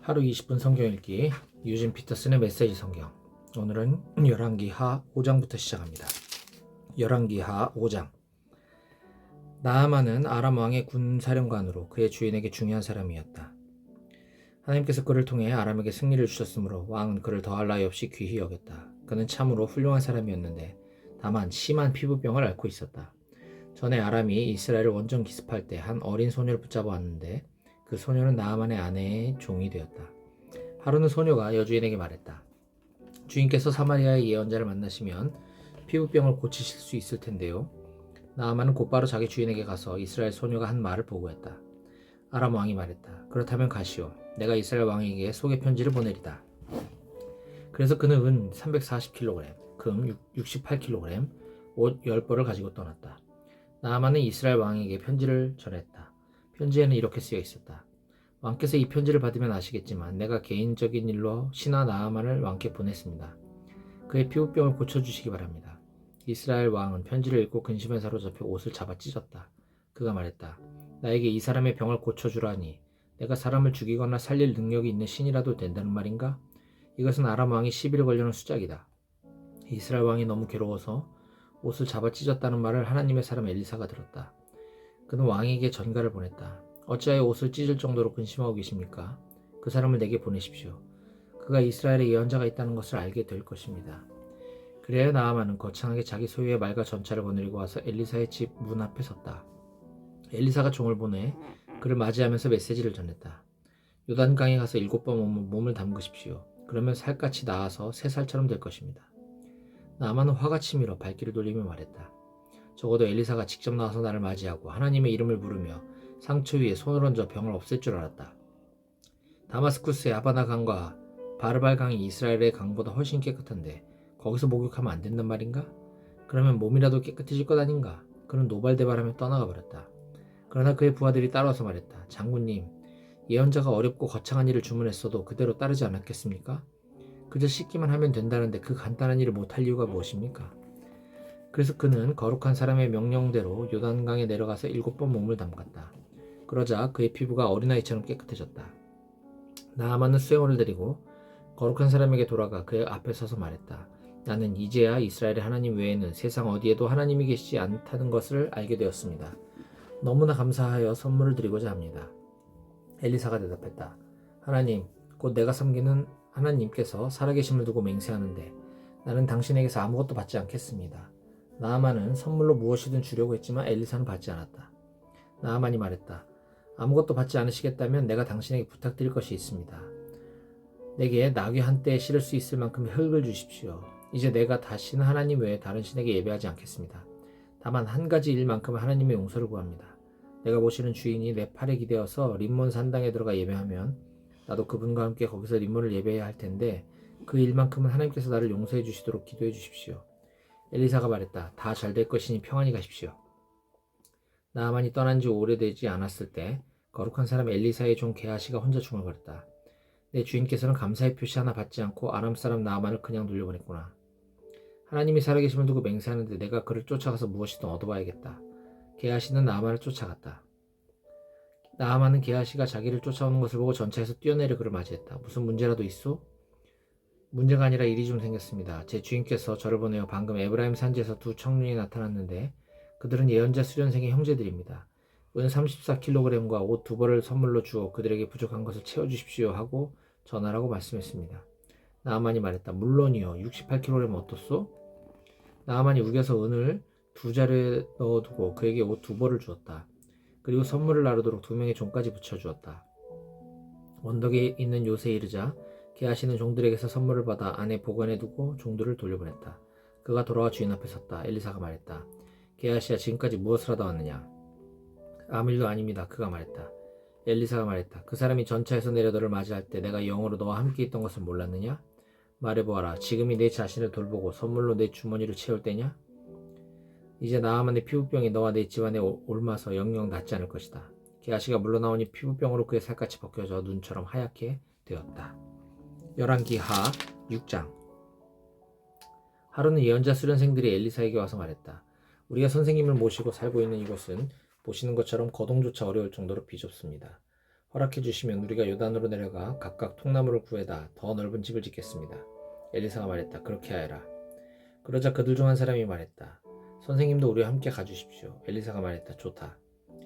하루 20분 성경 읽기 유진 피터슨의 메시지 성경. 오늘은 열왕기하 5장부터 시작합니다. 열왕기하 5장. 나아만은 아람 왕의 군사령관으로 그의 주인에게 중요한 사람이었다. 하나님께서 그를 통해 아람에게 승리를 주셨으므로 왕은 그를 더할 나위 없이 귀히 여겼다. 그는 참으로 훌륭한 사람이었는데 다만 심한 피부병을 앓고 있었다. 전에 아람이 이스라엘을 원정 기습할 때 한 어린 소녀를 붙잡아 왔는데 그 소녀는 나아만의 아내의 종이 되었다. 하루는 소녀가 여주인에게 말했다. 주인께서 사마리아의 예언자를 만나시면 피부병을 고치실 수 있을 텐데요. 나아만은 곧바로 자기 주인에게 가서 이스라엘 소녀가 한 말을 보고했다. 아람 왕이 말했다. 그렇다면 가시오. 내가 이스라엘 왕에게 소개 편지를 보내리다. 그래서 그는 은 340kg, 금 68kg, 옷 10벌을 가지고 떠났다. 나아만은 이스라엘 왕에게 편지를 전했다. 편지에는 이렇게 쓰여 있었다. 왕께서 이 편지를 받으면 아시겠지만 내가 개인적인 일로 신하 나아만을 왕께 보냈습니다. 그의 피부병을 고쳐주시기 바랍니다. 이스라엘 왕은 편지를 읽고 근심에 사로잡혀 옷을 잡아 찢었다. 그가 말했다. 나에게 이 사람의 병을 고쳐주라니 내가 사람을 죽이거나 살릴 능력이 있는 신이라도 된다는 말인가? 이것은 아람 왕이 시비를 걸려는 수작이다. 이스라엘 왕이 너무 괴로워서 옷을 잡아 찢었다는 말을 하나님의 사람 엘리사가 들었다. 그는 왕에게 전가를 보냈다. 어찌하여 옷을 찢을 정도로 근심하고 계십니까? 그 사람을 내게 보내십시오. 그가 이스라엘에 예언자가 있다는 것을 알게 될 것입니다. 그래야 나아만은 거창하게 자기 소유의 말과 전차를 거느리고 와서 엘리사의 집 문 앞에 섰다. 엘리사가 종을 보내 그를 맞이하면서 메시지를 전했다. 요단강에 가서 7번 몸을 담그십시오. 그러면 살갗이 나아서 새 살처럼 될 것입니다. 나아만은 화가 치밀어 발길을 돌리며 말했다. 적어도 엘리사가 직접 나와서 나를 맞이하고 하나님의 이름을 부르며 상처 위에 손을 얹어 병을 없앨 줄 알았다. 다마스쿠스의 아바나 강과 바르발 강이 이스라엘의 강보다 훨씬 깨끗한데 거기서 목욕하면 안 된단 말인가? 그러면 몸이라도 깨끗해질 것 아닌가? 그는 노발대발하며 떠나가 버렸다. 그러나 그의 부하들이 따라와서 말했다. 장군님, 예언자가 어렵고 거창한 일을 주문했어도 그대로 따르지 않았겠습니까? 그저 씻기만 하면 된다는데 그 간단한 일을 못할 이유가 무엇입니까? 그래서 그는 거룩한 사람의 명령대로 요단강에 내려가서 7번 몸을 담갔다. 그러자 그의 피부가 어린아이처럼 깨끗해졌다. 나아만은 수행원을 데리고 거룩한 사람에게 돌아가 그의 앞에 서서 말했다. 나는 이제야 이스라엘의 하나님 외에는 세상 어디에도 하나님이 계시지 않다는 것을 알게 되었습니다. 너무나 감사하여 선물을 드리고자 합니다. 엘리사가 대답했다. 하나님, 곧 내가 섬기는 하나님께서 살아계심을 두고 맹세하는데 나는 당신에게서 아무것도 받지 않겠습니다. 나아만은 선물로 무엇이든 주려고 했지만 엘리사는 받지 않았다. 나아만이 말했다. 아무것도 받지 않으시겠다면 내가 당신에게 부탁드릴 것이 있습니다. 내게 나귀 한 떼에 실을 수 있을 만큼의 흙을 주십시오. 이제 내가 다시는 하나님 외에 다른 신에게 예배하지 않겠습니다. 다만 한 가지 일만큼은 하나님의 용서를 구합니다. 내가 모시는 주인이 내 팔에 기대어서 림몬 산당에 들어가 예배하면 나도 그분과 함께 거기서 림몬을 예배해야 할 텐데 그 일만큼은 하나님께서 나를 용서해 주시도록 기도해 주십시오. 엘리사가 말했다. 다 잘 될 것이니 평안히 가십시오. 나아만이 떠난 지 오래되지 않았을 때 거룩한 사람 엘리사의 종 게하시가 혼자 중얼거렸다. 내 주인께서는 감사의 표시 하나 받지 않고 아람 사람 나아만을 그냥 돌려보냈구나. 하나님이 살아계심을 두고 맹세하는데 내가 그를 쫓아가서 무엇이든 얻어봐야겠다. 게하시는 나아만을 쫓아갔다. 나아만은 게하시가 자기를 쫓아오는 것을 보고 전차에서 뛰어내려 그를 맞이했다. 무슨 문제라도 있소? 문제가 아니라 일이 좀 생겼습니다. 제 주인께서 저를 보내어 방금 에브라임 산지에서 두 청년이 나타났는데 그들은 예언자 수련생의 형제들입니다. 은 34kg과 옷 2벌을 선물로 주어 그들에게 부족한 것을 채워주십시오 하고 전하라고 말씀했습니다. 나아만이 말했다. 물론이요. 68kg 어떻소? 나아만이 우겨서 은을 2자루에 넣어두고 그에게 옷 2벌을 주었다. 그리고 선물을 나르도록 2명의 종까지 붙여주었다. 언덕에 있는 요새에 이르자 게하시는 종들에게서 선물을 받아 안에 보관해두고 종들을 돌려보냈다. 그가 돌아와 주인 앞에 섰다. 엘리사가 말했다. 게하시야 지금까지 무엇을 하다 왔느냐? 아무 일도 아닙니다. 그가 말했다. 엘리사가 말했다. 그 사람이 전차에서 내려 너를 맞이할 때 내가 영으로 너와 함께 있던 것을 몰랐느냐? 말해보아라. 지금이 내 자신을 돌보고 선물로 내 주머니를 채울 때냐? 이제 나아만의 피부병이 너와 내 집안에 옮아서 영영 낫지 않을 것이다. 게하시가 물러나오니 피부병으로 그의 살갗이 벗겨져 눈처럼 하얗게 되었다. 열왕기하 6장. 하루는 예언자 수련생들이 엘리사에게 와서 말했다. 우리가 선생님을 모시고 살고 있는 이곳은 보시는 것처럼 거동조차 어려울 정도로 비좁습니다. 허락해 주시면 우리가 요단으로 내려가 각각 통나무를 구해다 더 넓은 집을 짓겠습니다. 엘리사가 말했다. 그렇게 하여라. 그러자 그들 중 한 사람이 말했다. 선생님도 우리와 함께 가주십시오. 엘리사가 말했다. 좋다.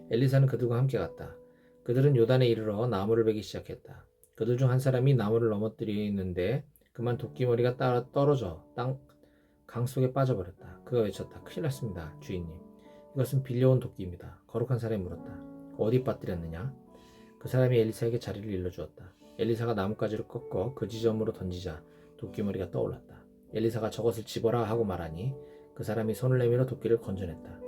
엘리사는 그들과 함께 갔다. 그들은 요단에 이르러 나무를 베기 시작했다. 그들 중 한 사람이 나무를 넘어뜨리는데 그만 도끼머리가 떨어져 강 속에 빠져버렸다. 그가 외쳤다. 큰일 났습니다. 주인님. 이것은 빌려온 도끼입니다. 거룩한 사람이 물었다. 어디 빠뜨렸느냐? 그 사람이 엘리사에게 자리를 일러주었다. 엘리사가 나뭇가지를 꺾어 그 지점으로 던지자 도끼머리가 떠올랐다. 엘리사가 저것을 집어라 하고 말하니 그 사람이 손을 내밀어 도끼를 건져냈다.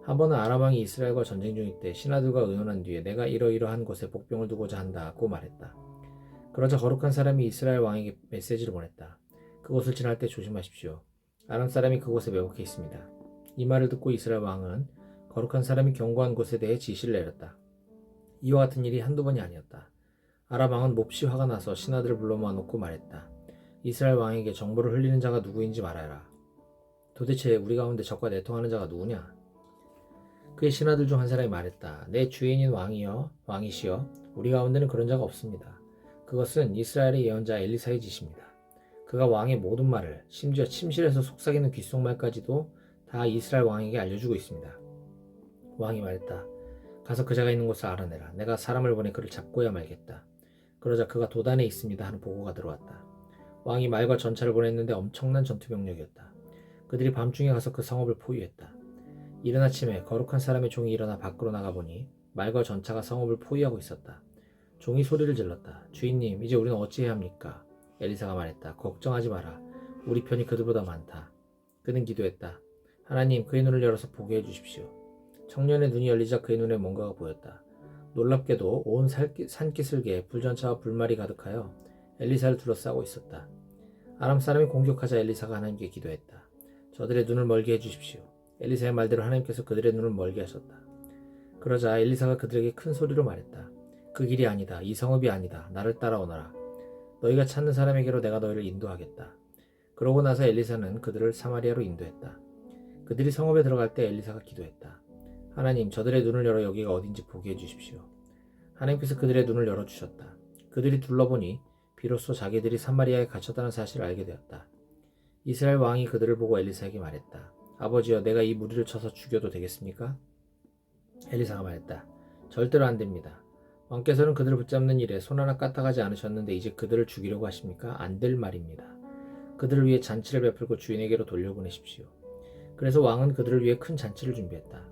한 번은 아람 왕이 이스라엘과 전쟁 중일 때 신하들과 의논한 뒤에 내가 이러이러한 곳에 복병을 두고자 한다고 말했다. 그러자 거룩한 사람이 이스라엘 왕에게 메시지를 보냈다. 그곳을 지날 때 조심하십시오. 아람 사람이 그곳에 매복해 있습니다. 이 말을 듣고 이스라엘 왕은 거룩한 사람이 경고한 곳에 대해 지시를 내렸다. 이와 같은 일이 한두 번이 아니었다. 아람 왕은 몹시 화가 나서 신하들을 불러 모아놓고 말했다. 이스라엘 왕에게 정보를 흘리는 자가 누구인지 말하라. 도대체 우리 가운데 적과 내통하는 자가 누구냐? 그의 신하들 중 한 사람이 말했다. 내 주인인 왕이시여, 우리 가운데는 그런 자가 없습니다. 그것은 이스라엘의 예언자 엘리사의 짓입니다. 그가 왕의 모든 말을, 심지어 침실에서 속삭이는 귓속말까지도 다 이스라엘 왕에게 알려주고 있습니다. 왕이 말했다. 가서 그 자가 있는 곳을 알아내라. 내가 사람을 보내 그를 잡고야 말겠다. 그러자 그가 도단에 있습니다 하는 보고가 들어왔다. 왕이 말과 전차를 보냈는데 엄청난 전투병력이었다. 그들이 밤중에 가서 그 성읍을 포위했다. 이른 아침에 거룩한 사람의 종이 일어나 밖으로 나가보니 말과 전차가 성읍을 포위하고 있었다. 종이 소리를 질렀다. 주인님, 이제 우리는 어찌해야 합니까? 엘리사가 말했다. 걱정하지 마라. 우리 편이 그들보다 많다. 그는 기도했다. 하나님, 그의 눈을 열어서 보게 해주십시오. 청년의 눈이 열리자 그의 눈에 뭔가가 보였다. 놀랍게도 온 산기슭에 불전차와 불말이 가득하여 엘리사를 둘러싸고 있었다. 아람 사람이 공격하자 엘리사가 하나님께 기도했다. 저들의 눈을 멀게 해주십시오. 엘리사의 말대로 하나님께서 그들의 눈을 멀게 하셨다. 그러자 엘리사가 그들에게 큰 소리로 말했다. 그 길이 아니다. 이 성읍이 아니다. 나를 따라오너라. 너희가 찾는 사람에게로 내가 너희를 인도하겠다. 그러고 나서 엘리사는 그들을 사마리아로 인도했다. 그들이 성읍에 들어갈 때 엘리사가 기도했다. 하나님, 저들의 눈을 열어 여기가 어딘지 보게 해주십시오. 하나님께서 그들의 눈을 열어주셨다. 그들이 둘러보니 비로소 자기들이 사마리아에 갇혔다는 사실을 알게 되었다. 이스라엘 왕이 그들을 보고 엘리사에게 말했다. 아버지여, 내가 이 무리를 쳐서 죽여도 되겠습니까? 엘리사가 말했다. 절대로 안 됩니다. 왕께서는 그들을 붙잡는 일에 손 하나 까딱하지 않으셨는데 이제 그들을 죽이려고 하십니까? 안 될 말입니다. 그들을 위해 잔치를 베풀고 주인에게로 돌려보내십시오. 그래서 왕은 그들을 위해 큰 잔치를 준비했다.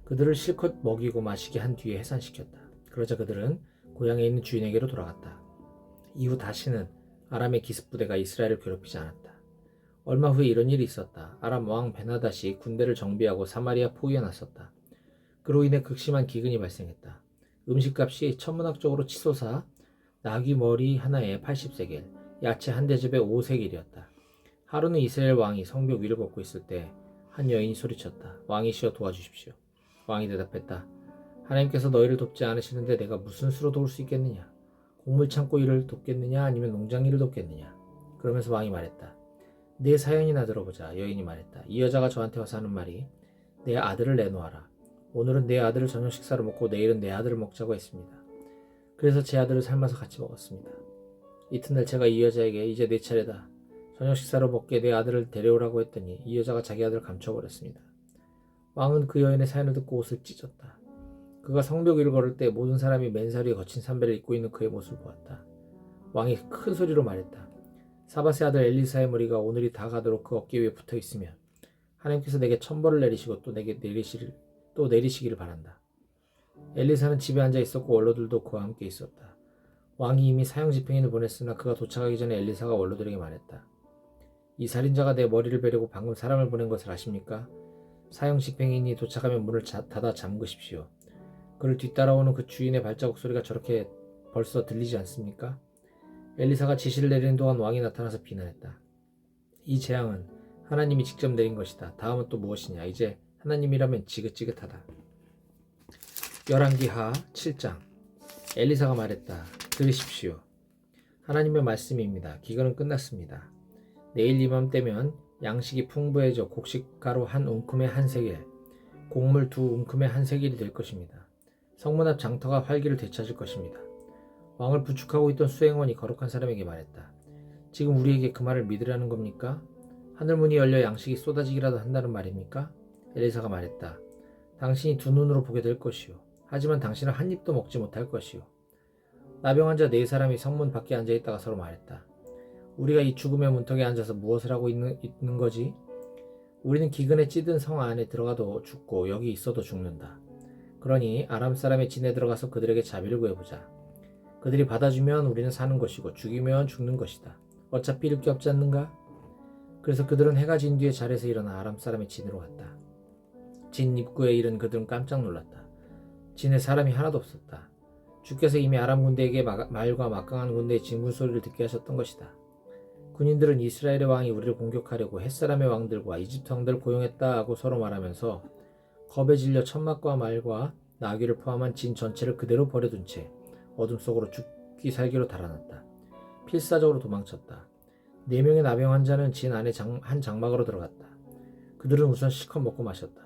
그들을 실컷 먹이고 마시게 한 뒤에 해산시켰다. 그러자 그들은 고향에 있는 주인에게로 돌아갔다. 이후 다시는 아람의 기습부대가 이스라엘을 괴롭히지 않았다. 얼마 후에 이런 일이 있었다. 아람 왕 베나닷이 군대를 정비하고 사마리아 포위해 놨었다. 그로 인해 극심한 기근이 발생했다. 음식값이 천문학적으로 치솟아 나귀 머리 하나에 80세겔, 야채 한 대접에 5세겔이었다. 하루는 이스라엘 왕이 성벽 위를 걷고 있을 때 한 여인이 소리쳤다. 왕이시여, 도와주십시오. 왕이 대답했다. 하나님께서 너희를 돕지 않으시는데 내가 무슨 수로 도울 수 있겠느냐? 곡물 창고 일을 돕겠느냐? 아니면 농장 일을 돕겠느냐? 그러면서 왕이 말했다. 내 사연이나 들어보자. 여인이 말했다. 이 여자가 저한테 와서 하는 말이 내 아들을 내놓아라. 오늘은 내 아들을 저녁 식사로 먹고 내일은 내 아들을 먹자고 했습니다. 그래서 제 아들을 삶아서 같이 먹었습니다. 이튿날 제가 이 여자에게 이제 내 차례다. 저녁 식사로 먹게 내 아들을 데려오라고 했더니 이 여자가 자기 아들을 감춰버렸습니다. 왕은 그 여인의 사연을 듣고 옷을 찢었다. 그가 성벽 위를 걸을 때 모든 사람이 맨살 위에 거친 삼배를 입고 있는 그의 모습을 보았다. 왕이 큰 소리로 말했다. 사밧의 아들 엘리사의 머리가 오늘이 다 가도록 그 어깨 위에 붙어 있으면 하나님께서 내게 천벌을 내리시고 또 내게 내리시기를 바란다. 엘리사는 집에 앉아 있었고 원로들도 그와 함께 있었다. 왕이 이미 사형 집행인을 보냈으나 그가 도착하기 전에 엘리사가 원로들에게 말했다. 이 살인자가 내 머리를 베려고 방금 사람을 보낸 것을 아십니까? 사형 집행인이 도착하면 문을 닫아 잠그십시오. 그를 뒤따라오는 그 주인의 발자국 소리가 저렇게 벌써 들리지 않습니까? 엘리사가 지시를 내리는 동안 왕이 나타나서 비난했다. 이 재앙은 하나님이 직접 내린 것이다. 다음은 또 무엇이냐? 이제 하나님이라면 지긋지긋하다. 열왕기하 7장. 엘리사가 말했다. 들으십시오. 하나님의 말씀입니다. 기근은 끝났습니다. 내일 이맘때면 양식이 풍부해져 곡식가루 한 움큼에 한 세겔, 곡물 2움큼에 한 세겔이 될 것입니다. 성문 앞 장터가 활기를 되찾을 것입니다. 왕을 부축하고 있던 수행원이 거룩한 사람에게 말했다. 지금 우리에게 그 말을 믿으라는 겁니까? 하늘문이 열려 양식이 쏟아지기라도 한다는 말입니까? 엘리사가 말했다. 당신이 두 눈으로 보게 될 것이요. 하지만 당신은 한 입도 먹지 못할 것이요. 나병 환자 4사람이 성문 밖에 앉아있다가 서로 말했다. 우리가 이 죽음의 문턱에 앉아서 무엇을 하고 있는 거지? 우리는 기근에 찌든 성 안에 들어가도 죽고 여기 있어도 죽는다. 그러니 아람 사람의 진에 들어가서 그들에게 자비를 구해보자. 그들이 받아주면 우리는 사는 것이고 죽이면 죽는 것이다. 어차피 잃을 게 없지 않는가? 그래서 그들은 해가 진 뒤에 자리에서 일어나 아람 사람의 진으로 갔다. 진 입구에 이른 그들은 깜짝 놀랐다. 진에 사람이 하나도 없었다. 주께서 이미 아람 군대에게 말과 막강한 군대의 진군 소리를 듣게 하셨던 것이다. 군인들은 이스라엘의 왕이 우리를 공격하려고 햇사람의 왕들과 이집트 왕들을 고용했다 하고 서로 말하면서 겁에 질려 천막과 말과 나귀를 포함한 진 전체를 그대로 버려둔 채 어둠 속으로 죽기 살기로 달아났다. 필사적으로 도망쳤다. 4명의 나병 환자는 진 안에 한 장막으로 들어갔다. 그들은 우선 실컷 먹고 마셨다.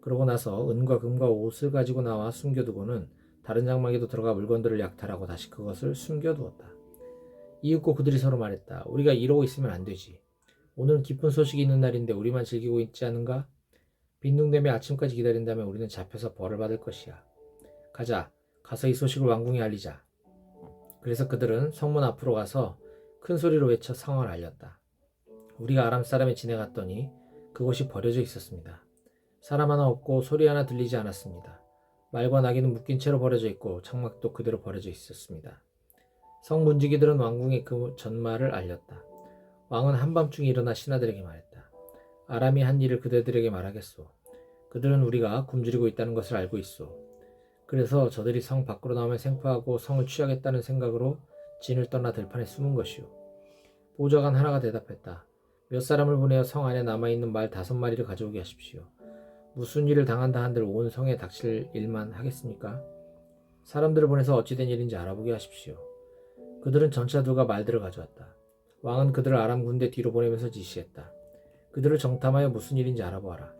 그러고 나서 은과 금과 옷을 가지고 나와 숨겨두고는 다른 장막에도 들어가 물건들을 약탈하고 다시 그것을 숨겨두었다. 이윽고 그들이 서로 말했다. 우리가 이러고 있으면 안 되지. 오늘은 기쁜 소식이 있는 날인데 우리만 즐기고 있지 않은가? 빈둥대며 아침까지 기다린다면 우리는 잡혀서 벌을 받을 것이야. 가자. 가서 이 소식을 왕궁에 알리자. 그래서 그들은 성문 앞으로 가서 큰 소리로 외쳐 상황을 알렸다. 우리가 아람 사람의 진에 갔더니 그곳이 버려져 있었습니다. 사람 하나 없고 소리 하나 들리지 않았습니다. 말과 나귀는 묶인 채로 버려져 있고 장막도 그대로 버려져 있었습니다. 성 문지기들은 왕궁에 그 전말을 알렸다. 왕은 한밤중에 일어나 신하들에게 말했다. 아람이 한 일을 그대들에게 말하겠소. 그들은 우리가 굶주리고 있다는 것을 알고 있소. 그래서 저들이 성 밖으로 나오면 생포하고 성을 취하겠다는 생각으로 진을 떠나 들판에 숨은 것이오. 보좌관 하나가 대답했다. 몇 사람을 보내어 성 안에 남아있는 말 5마리를 가져오게 하십시오. 무슨 일을 당한다 한들 온 성에 닥칠 일만 하겠습니까? 사람들을 보내서 어찌된 일인지 알아보게 하십시오. 그들은 전차들과 말들을 가져왔다. 왕은 그들을 아람 군대 뒤로 보내면서 지시했다. 그들을 정탐하여 무슨 일인지 알아보아라.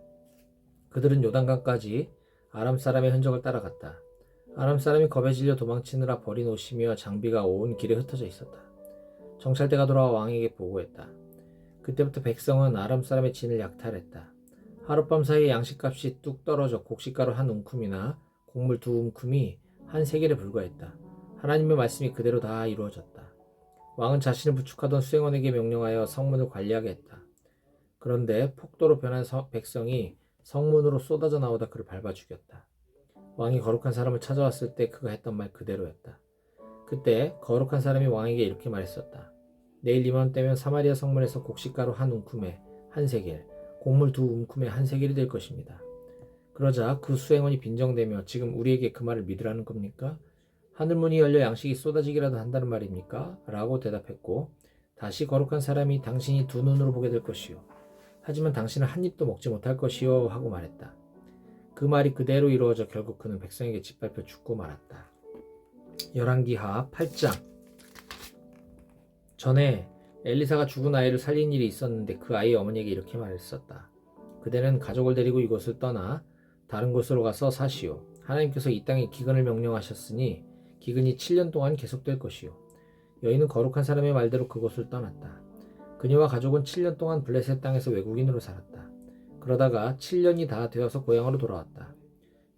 그들은 요단강까지 아람 사람의 흔적을 따라갔다. 아람 사람이 겁에 질려 도망치느라 버린 옷이며 장비가 온 길에 흩어져 있었다. 정찰대가 돌아와 왕에게 보고했다. 그때부터 백성은 아람 사람의 진을 약탈했다. 하룻밤 사이에 양식값이 뚝 떨어져 곡식가루 한 움큼이나 곡물 2움큼이 한 세겔에 불과했다. 하나님의 말씀이 그대로 다 이루어졌다. 왕은 자신을 부축하던 수행원에게 명령하여 성문을 관리하게 했다. 그런데 폭도로 변한 백성이 성문으로 쏟아져 나오다 그를 밟아 죽였다. 왕이 거룩한 사람을 찾아왔을 때 그가 했던 말 그대로였다. 그때 거룩한 사람이 왕에게 이렇게 말했었다. 내일 이맘때면 사마리아 성문에서 곡식가루 한 움큼에 한 세겔, 곡물 2움큼에 한 세겔이 될 것입니다. 그러자 그 수행원이 빈정대며 지금 우리에게 그 말을 믿으라는 겁니까? 하늘문이 열려 양식이 쏟아지기라도 한다는 말입니까? 라고 대답했고 다시 거룩한 사람이 당신이 2눈으로 보게 될 것이요. 하지만 당신은 한 입도 먹지 못할 것이요 하고 말했다. 그 말이 그대로 이루어져 결국 그는 백성에게 짓밟혀 죽고 말았다. 열왕기하 8장. 전에 엘리사가 죽은 아이를 살린 일이 있었는데 그 아이의 어머니에게 이렇게 말했었다. 그대는 가족을 데리고 이곳을 떠나 다른 곳으로 가서 사시오. 하나님께서 이 땅에 기근을 명령하셨으니 기근이 7년 동안 계속될 것이오. 여인은 거룩한 사람의 말대로 그곳을 떠났다. 그녀와 가족은 7년 동안 블레셋 땅에서 외국인으로 살았다. 그러다가 7년이 다 되어서 고향으로 돌아왔다.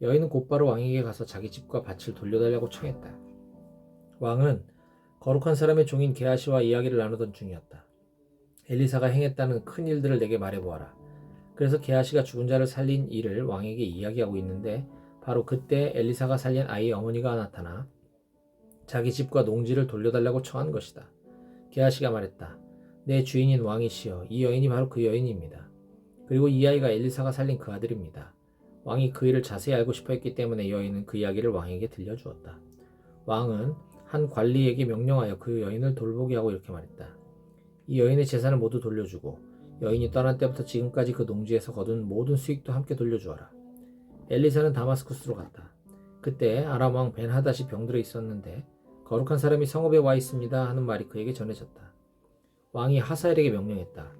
여인은 곧바로 왕에게 가서 자기 집과 밭을 돌려달라고 청했다. 왕은 거룩한 사람의 종인 게하시와 이야기를 나누던 중이었다. 엘리사가 행했다는 큰 일들을 내게 말해보아라. 그래서 게하시가 죽은 자를 살린 일을 왕에게 이야기하고 있는데 바로 그때 엘리사가 살린 아이의 어머니가 나타나 자기 집과 농지를 돌려달라고 청한 것이다. 게하시가 말했다. 내 주인인 왕이시여, 이 여인이 바로 그 여인입니다. 그리고 이 아이가 엘리사가 살린 그 아들입니다. 왕이 그 일을 자세히 알고 싶어 했기 때문에 여인은 그 이야기를 왕에게 들려주었다. 왕은 한 관리에게 명령하여 그 여인을 돌보게 하고 이렇게 말했다. 이 여인의 재산을 모두 돌려주고 여인이 떠난 때부터 지금까지 그 농지에서 거둔 모든 수익도 함께 돌려주어라. 엘리사는 다마스쿠스로 갔다. 그때 아람 왕 벤하닷이 병들어 있었는데 거룩한 사람이 성읍에 와 있습니다 하는 말이 그에게 전해졌다. 왕이 하사엘에게 명령했다.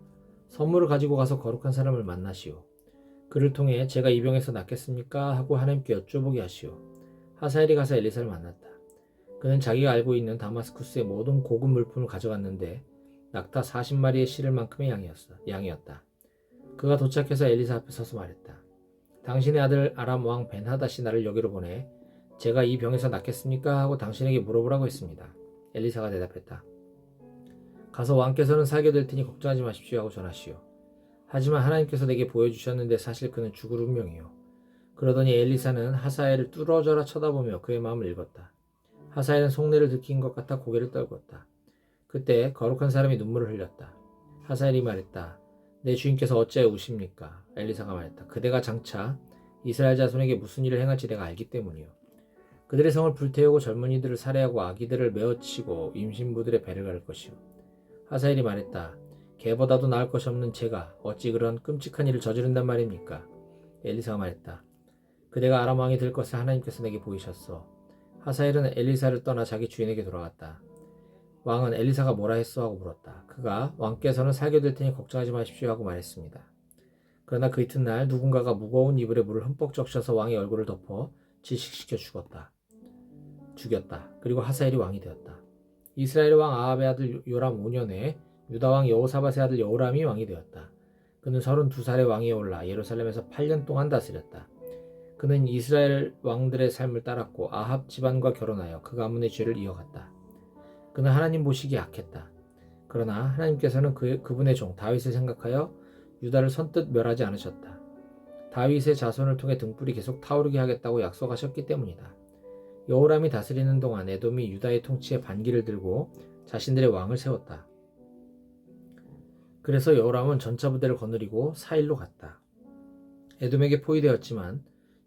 선물을 가지고 가서 거룩한 사람을 만나시오. 그를 통해 제가 이 병에서 낫겠습니까? 하고 하나님께 여쭤보게 하시오. 하사엘이 가서 엘리사를 만났다. 그는 자기가 알고 있는 다마스쿠스의 모든 고급 물품을 가져갔는데 낙타 40마리의 실을 만큼의 양이었다. 그가 도착해서 엘리사 앞에 서서 말했다. 당신의 아들 아람 왕 벤하닷이 나를 여기로 보내 제가 이 병에서 낫겠습니까? 하고 당신에게 물어보라고 했습니다. 엘리사가 대답했다. 가서 왕께서는 살게 될 테니 걱정하지 마십시오 하고 전하시오. 하지만 하나님께서 내게 보여주셨는데 사실 그는 죽을 운명이요. 그러더니 엘리사는 하사엘을 뚫어져라 쳐다보며 그의 마음을 읽었다. 하사엘은 속내를 들킨 것 같아 고개를 떨궜다. 그때 거룩한 사람이 눈물을 흘렸다. 하사엘이 말했다. 내 주인께서 어찌하여 우십니까? 엘리사가 말했다. 그대가 장차 이스라엘 자손에게 무슨 일을 행할지 내가 알기 때문이요. 그들의 성을 불태우고 젊은이들을 살해하고 아기들을 메어치고 임신부들의 배를 가를 것이요. 하사엘이 말했다. 개보다도 나을 것이 없는 제가 어찌 그런 끔찍한 일을 저지른단 말입니까? 엘리사가 말했다. 그대가 아람 왕이 될 것을 하나님께서 내게 보이셨어. 하사엘은 엘리사를 떠나 자기 주인에게 돌아갔다. 왕은 엘리사가 뭐라 했어? 하고 물었다. 그가 왕께서는 살게 될 테니 걱정하지 마십시오 하고 말했습니다. 그러나 그 이튿날 누군가가 무거운 이불에 물을 흠뻑 적셔서 왕의 얼굴을 덮어 질식시켜 죽였다. 그리고 하사엘이 왕이 되었다. 이스라엘 왕 아합의 아들 요람 5년에 유다 왕 여호사밧의 아들 여호람이 왕이 되었다. 그는 32살의 왕위에 올라 예루살렘에서 8년 동안 다스렸다. 그는 이스라엘 왕들의 삶을 따랐고 아합 집안과 결혼하여 그 가문의 죄를 이어갔다. 그는 하나님 보시기에 악했다. 그러나 하나님께서는 그분의 종 다윗을 생각하여 유다를 선뜻 멸하지 않으셨다. 다윗의 자손을 통해 등불이 계속 타오르게 하겠다고 약속하셨기 때문이다. 여호람이 다스리는 동안 에돔이 유다의 통치에 반기를 들고 자신들의 왕을 세웠다. 그래서 여호람은 전차 부대를 거느리고 사일로 갔다. 에돔에게 포위되었지만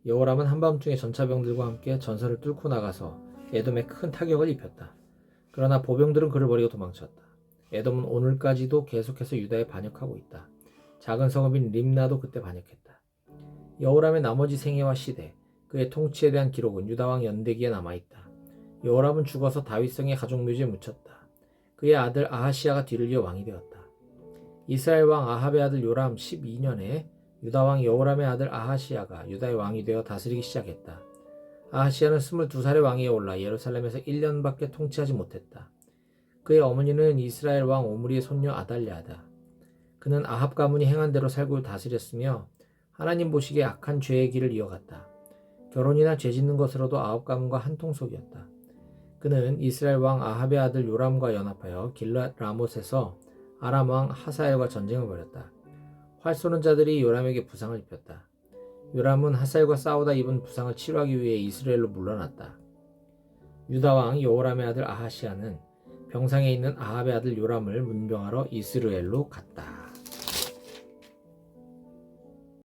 여호람은 한밤중에 전차병들과 함께 전선을 뚫고 나가서 에돔에 큰 타격을 입혔다. 그러나 보병들은 그를 버리고 도망쳤다. 에돔은 오늘까지도 계속해서 유다에 반역하고 있다. 작은 성읍인 림나도 그때 반역했다. 여호람의 나머지 생애와 시대, 그의 통치에 대한 기록은 유다왕 연대기에 남아있다. 여호람은 죽어서 다윗성의 가족묘지에 묻혔다. 그의 아들 아하시야가 뒤를 이어 왕이 되었다. 이스라엘 왕 아합의 아들 요람 12년에 유다왕 여호람의 아들 아하시야가 유다의 왕이 되어 다스리기 시작했다. 아하시야는 22살의 왕위에 올라 예루살렘에서 1년밖에 통치하지 못했다. 그의 어머니는 이스라엘 왕 오므리의 손녀 아달랴다. 그는 아합 가문이 행한 대로 살고 다스렸으며 하나님 보시기에 악한 죄의 길을 이어갔다. 결혼이나 죄 짓는 것으로도 아합 가문과 한통속이었다. 그는 이스라엘 왕 아합의 아들 요람과 연합하여 길랏 라못에서 아람 왕 하사엘과 전쟁을 벌였다. 활 쏘는 자들이 요람에게 부상을 입혔다. 요람은 하사엘과 싸우다 입은 부상을 치료하기 위해 이스라엘로 물러났다. 유다 왕 여호람의 아들 아하시야는 병상에 있는 아합의 아들 요람을 문병하러 이스라엘로 갔다.